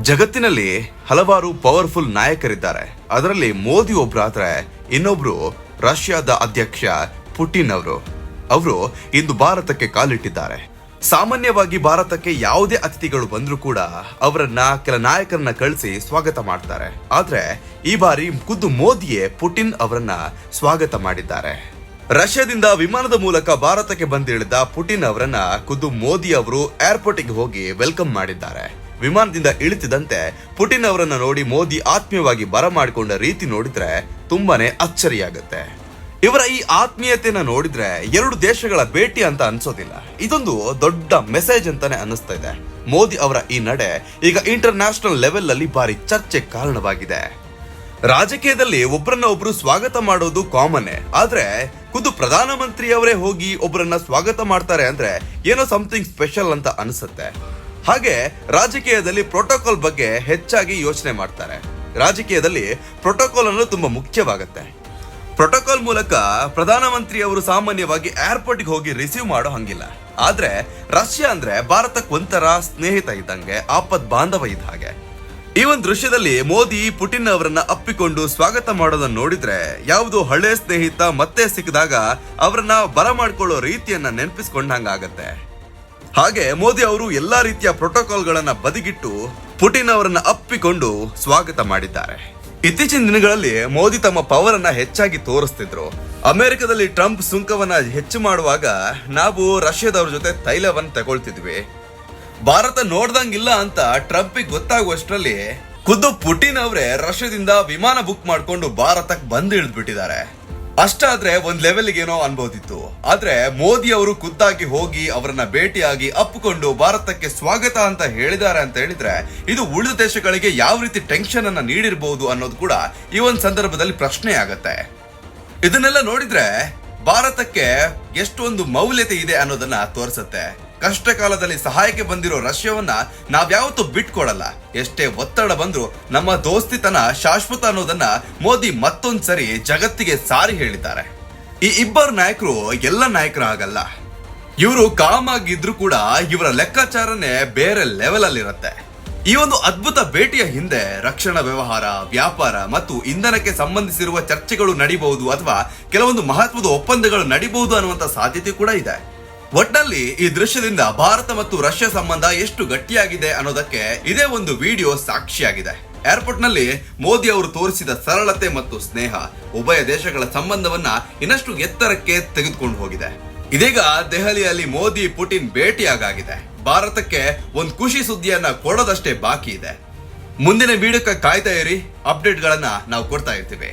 ಜಗತ್ತಿನಲ್ಲಿ ಹಲವಾರು ಪವರ್ಫುಲ್ ನಾಯಕರಿದ್ದಾರೆ. ಅದರಲ್ಲಿ ಮೋದಿ ಒಬ್ಬರಾದ್ರೆ ಇನ್ನೊಬ್ರು ರಷ್ಯಾದ ಅಧ್ಯಕ್ಷ ಪುಟಿನ್ ಅವರು ಇಂದು ಭಾರತಕ್ಕೆ ಕಾಲಿಟ್ಟಿದ್ದಾರೆ. ಸಾಮಾನ್ಯವಾಗಿ ಭಾರತಕ್ಕೆ ಯಾವುದೇ ಅತಿಥಿಗಳು ಬಂದರೂ ಕೂಡ ಅವರನ್ನ ಕೆಲ ನಾಯಕರನ್ನ ಕಳಿಸಿ ಸ್ವಾಗತ ಮಾಡ್ತಾರೆ. ಆದ್ರೆ ಈ ಬಾರಿ ಖುದ್ದು ಮೋದಿಯೇ ಪುಟಿನ್ ಅವರನ್ನ ಸ್ವಾಗತ ಮಾಡಿದ್ದಾರೆ. ರಷ್ಯಾದಿಂದ ವಿಮಾನದ ಮೂಲಕ ಭಾರತಕ್ಕೆ ಬಂದಿಳಿದ ಪುಟಿನ್ ಅವರನ್ನ ಖುದ್ದು ಮೋದಿ ಅವರು ಏರ್ಪೋರ್ಟ್ಗೆ ಹೋಗಿ ವೆಲ್ಕಮ್ ಮಾಡಿದ್ದಾರೆ. ವಿಮಾನದಿಂದ ಇಳಿತಿದಂತೆ ಪುಟಿನ್ ಅವರನ್ನ ನೋಡಿ ಮೋದಿ ಆತ್ಮೀಯವಾಗಿ ಬರಮಾಡಿಕೊಂಡ ರೀತಿ ನೋಡಿದ್ರೆ ತುಂಬಾನೇ ಅಚ್ಚರಿಯಾಗುತ್ತೆ. ಇವರ ಈ ಆತ್ಮೀಯತೆಯನ್ನ ನೋಡಿದ್ರೆ ಎರಡು ದೇಶಗಳ ಭೇಟಿ ಅಂತ ಅನ್ಸೋದಿಲ್ಲ, ಇದೊಂದು ದೊಡ್ಡ ಮೆಸೇಜ್ ಅಂತಾನೆ ಅನ್ನಿಸ್ತಾ ಇದೆ. ಮೋದಿ ಅವರ ಈ ನಡೆ ಈಗ ಇಂಟರ್ನ್ಯಾಷನಲ್ ಲೆವೆಲ್ ಅಲ್ಲಿ ಭಾರಿ ಚರ್ಚೆ ಕಾರಣವಾಗಿದೆ. ರಾಜಕೀಯದಲ್ಲಿ ಒಬ್ಬರನ್ನ ಒಬ್ರು ಸ್ವಾಗತ ಮಾಡೋದು ಕಾಮನ್, ಆದ್ರೆ ಖುದ್ದು ಪ್ರಧಾನಮಂತ್ರಿ ಅವರೇ ಹೋಗಿ ಒಬ್ಬರನ್ನ ಸ್ವಾಗತ ಮಾಡ್ತಾರೆ ಅಂದ್ರೆ ಏನೋ ಸಮಥಿಂಗ್ ಸ್ಪೆಷಲ್ ಅಂತ ಅನ್ಸುತ್ತೆ. ಹಾಗೆ ರಾಜಕೀಯದಲ್ಲಿ ಪ್ರೋಟೋಕಾಲ್ ಬಗ್ಗೆ ಹೆಚ್ಚಾಗಿ ಯೋಚನೆ ಮಾಡ್ತಾರೆ. ರಾಜಕೀಯದಲ್ಲಿ ಪ್ರೋಟೋಕಾಲ್ ಅನ್ನೋದು ತುಂಬಾ ಮುಖ್ಯವಾಗುತ್ತೆ. ಪ್ರೋಟೋಕಾಲ್ ಮೂಲಕ ಪ್ರಧಾನಮಂತ್ರಿ ಅವರು ಸಾಮಾನ್ಯವಾಗಿ ಏರ್ಪೋರ್ಟ್ಗೆ ಹೋಗಿ ರಿಸೀವ್ ಮಾಡೋ ಹಂಗಿಲ್ಲ. ಆದ್ರೆ ರಷ್ಯಾ ಅಂದ್ರೆ ಭಾರತಕ್ಕೆ ಒಂಥರ ಸ್ನೇಹಿತ ಇದ್ದಂಗೆ, ಆಪತ್ ಬಾಂಧವ ಇದ್ದ ಹಾಗೆ. ಈ ಒಂದು ದೃಶ್ಯದಲ್ಲಿ ಮೋದಿ ಪುಟಿನ್ ಅವರನ್ನ ಅಪ್ಪಿಕೊಂಡು ಸ್ವಾಗತ ಮಾಡೋದನ್ನ ನೋಡಿದ್ರೆ ಯಾವುದೋ ಹಳೆ ಸ್ನೇಹಿತ ಮತ್ತೆ ಸಿಕ್ಕಿದಾಗ ಅವರನ್ನ ಬರಮಾಡ್ಕೊಳ್ಳೋ ರೀತಿಯನ್ನ ನೆನಪಿಸ್ಕೊಂಡಂಗಾಗತ್ತೆ. ಹಾಗೆ ಮೋದಿ ಅವರು ಎಲ್ಲಾ ರೀತಿಯ ಪ್ರೋಟೋಕಾಲ್ ಗಳನ್ನ ಬದಿಗಿಟ್ಟು ಪುಟಿನ್ ಅವರನ್ನ ಅಪ್ಪಿಕೊಂಡು ಸ್ವಾಗತ ಮಾಡಿದ್ದಾರೆ. ಇತ್ತೀಚಿನ ದಿನಗಳಲ್ಲಿ ಮೋದಿ ತಮ್ಮ ಪವರ್ ಅನ್ನ ಹೆಚ್ಚಾಗಿ ತೋರಿಸ್ತಿದ್ರು. ಅಮೆರಿಕದಲ್ಲಿ ಟ್ರಂಪ್ ಸುಂಕವನ್ನ ಹೆಚ್ಚು ಮಾಡುವಾಗ ನಾವು ರಷ್ಯಾದವ್ರ ಜೊತೆ ತೈಲವನ್ನ ತಗೊಳ್ತಿದ್ವಿ. ಭಾರತ ನೋಡ್ದಂಗಿಲ್ಲ ಅಂತ ಟ್ರಂಪಿಗೆ ಗೊತ್ತಾಗುವಷ್ಟರಲ್ಲಿ ಖುದ್ದು ಪುಟಿನ್ ಅವರೇ ರಷ್ಯಾದಿಂದ ವಿಮಾನ ಬುಕ್ ಮಾಡ್ಕೊಂಡು ಭಾರತಕ್ಕೆ ಬಂದು ಇಳಿದ್ಬಿಟ್ಟಿದ್ದಾರೆ. ಅಷ್ಟಾದ್ರೆ ಒಂದ್ ಲೆವೆಲ್ಗೆ ಏನೋ ಅನ್ಬೋದಿತ್ತು. ಆದ್ರೆ ಮೋದಿ ಅವರು ಖುದ್ದಾಗಿ ಹೋಗಿ ಅವರನ್ನ ಭೇಟಿಯಾಗಿ ಅಪ್ಪಿಕೊಂಡು ಭಾರತಕ್ಕೆ ಸ್ವಾಗತ ಅಂತ ಹೇಳಿದ್ದಾರೆ ಅಂತ ಹೇಳಿದ್ರೆ ಇದು ಉಳಿದ ದೇಶಗಳಿಗೆ ಯಾವ ರೀತಿ ಟೆನ್ಷನ್ ಅನ್ನ ನೀಡಿರಬಹುದು ಅನ್ನೋದು ಕೂಡ ಈ ಒಂದು ಸಂದರ್ಭದಲ್ಲಿ ಪ್ರಶ್ನೆ ಆಗತ್ತೆ. ಇದನ್ನೆಲ್ಲ ನೋಡಿದ್ರೆ ಭಾರತಕ್ಕೆ ಎಷ್ಟೊಂದು ಮೌಲ್ಯತೆ ಇದೆ ಅನ್ನೋದನ್ನ ತೋರಿಸುತ್ತೆ. ಕಷ್ಟ ಕಾಲದಲ್ಲಿ ಸಹಾಯಕ್ಕೆ ಬಂದಿರೋ ರಷ್ಯಾವನ್ನ ನಾವ್ಯಾವತ್ತೂ ಬಿಟ್ಕೊಡಲ್ಲ. ಎಷ್ಟೇ ಒತ್ತಡ ಬಂದ್ರು ನಮ್ಮ ದೋಸ್ತಿತನ ಶಾಶ್ವತ ಅನ್ನೋದನ್ನ ಮೋದಿ ಮತ್ತೊಂದ್ಸರಿ ಜಗತ್ತಿಗೆ ಸಾರಿ ಹೇಳಿದ್ದಾರೆ. ಈ ಇಬ್ಬರು ನಾಯಕರು ಎಲ್ಲ ನಾಯಕರು ಆಗಲ್ಲ. ಇವರು ಕಾಮ್ ಆಗಿದ್ರು ಕೂಡ ಇವರ ಲೆಕ್ಕಾಚಾರನೇ ಬೇರೆ ಲೆವೆಲ್ ಅಲ್ಲಿ ಇರುತ್ತೆ. ಈ ಒಂದು ಅದ್ಭುತ ಭೇಟಿಯ ಹಿಂದೆ ರಕ್ಷಣಾ ವ್ಯವಹಾರ, ವ್ಯಾಪಾರ ಮತ್ತು ಇಂಧನಕ್ಕೆ ಸಂಬಂಧಿಸಿರುವ ಚರ್ಚೆಗಳು ನಡೀಬಹುದು ಅಥವಾ ಕೆಲವೊಂದು ಮಹತ್ವದ ಒಪ್ಪಂದಗಳು ನಡೀಬಹುದು ಅನ್ನುವಂತ ಸಾಧ್ಯತೆ ಕೂಡ ಇದೆ. ಒಟ್ನಲ್ಲಿ ಈ ದೃಶ್ಯದಿಂದ ಭಾರತ ಮತ್ತು ರಷ್ಯಾ ಸಂಬಂಧ ಎಷ್ಟು ಗಟ್ಟಿಯಾಗಿದೆ ಅನ್ನೋದಕ್ಕೆ ಇದೇ ಒಂದು ವಿಡಿಯೋ ಸಾಕ್ಷಿಯಾಗಿದೆ. ಏರ್ಪೋರ್ಟ್ ನಲ್ಲಿ ಮೋದಿ ಅವರು ತೋರಿಸಿದ ಸರಳತೆ ಮತ್ತು ಸ್ನೇಹ ಉಭಯ ದೇಶಗಳ ಸಂಬಂಧವನ್ನ ಇನ್ನಷ್ಟು ಎತ್ತರಕ್ಕೆ ತೆಗೆದುಕೊಂಡು ಹೋಗಿದೆ. ಇದೀಗ ದೆಹಲಿಯಲ್ಲಿ ಮೋದಿ ಪುಟಿನ್ ಭೇಟಿಯಾಗಿದೆ. ಭಾರತಕ್ಕೆ ಒಂದು ಖುಷಿ ಸುದ್ದಿಯನ್ನ ಕೊಡೋದಷ್ಟೇ ಬಾಕಿ ಇದೆ. ಮುಂದಿನ ವಿಡಿಯೋಕ್ಕೆ ಕಾಯ್ತಾ ಇರಿ, ಅಪ್ಡೇಟ್ ಗಳನ್ನ ನಾವು ಕೊಡ್ತಾ ಇರ್ತೀವಿ.